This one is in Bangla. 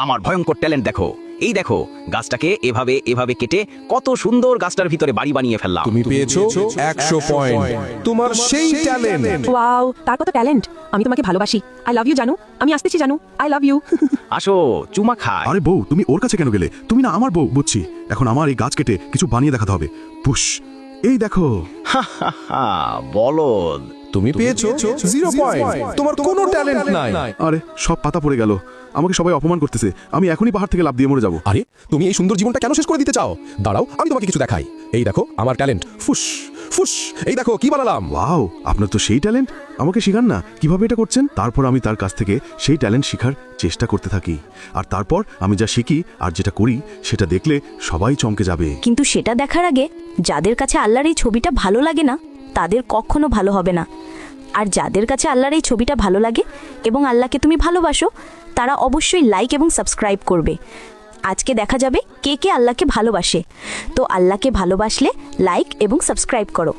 আমার ভয়ঙ্কর ট্যালেন্ট দেখো। এই দেখো, গাছটাকে এভাবে এভাবে কেটে কত সুন্দর গাছটার ভিতরে বাড়ি বানিয়ে ফেললাম। তুমি পেয়েছো 100 পয়েন্ট। তোমার সেই ট্যালেন্ট। ওয়াও, তার কত ট্যালেন্ট। আমি তোমাকে ভালোবাসি। আই লাভ ইউ জানু। আমি আসতেছি জানু। I love you. আসো, চুমা খায়। আরে বউ, তুমি ওর কাছে কেন গেলে? তুমি না আমার বউ, বুঝছি। এখন আমার এই গাছ কেটে কিছু বানিয়ে দেখাতে হবে। পুশ, এই দেখো। বলদ। তুমি পেয়েছো 0 পয়েন্ট। তোমার কোনো ট্যালেন্ট নাই। আরে সব পাতা পড়ে গেল। আমাকে সবাই অপমান করতেছে। আমি এখনই পাহাড় থেকে লাফ দিয়ে মরে যাব। আরে তুমি এই সুন্দর জীবনটা কেন শেষ করে দিতে চাও? দাঁড়াও, আমি তোমাকে কিছু দেখাই। এই দেখো আমার ট্যালেন্ট। ফুস ফুস, এই দেখো কি বানালাম। ওয়াও, আপনার তো সেই ট্যালেন্ট। আমাকে শেখান না কিভাবে এটা করছেন। তারপর আমি তার কাছ থেকে সেই ট্যালেন্ট শেখার চেষ্টা করতে থাকি। আর তারপর আমি যা শিখি আর যেটা করি সেটা দেখলে সবাই চমকে যাবে। কিন্তু সেটা দেখার আগে যাদের কাছে আল্লাহর এই ছবিটা ভালো লাগে না তাদের কখনো ভালো হবে না। আর যাদের কাছে আল্লাহর এই ছবিটা ভালো লাগে এবং আল্লাহকে তুমি ভালোবাসো, তারা অবশ্যই লাইক এবং সাবস্ক্রাইব করবে। আজকে দেখা যাবে কে কে আল্লাহকে ভালোবাসে। তো আল্লাহকে ভালোবাসলে লাইক এবং সাবস্ক্রাইব করো।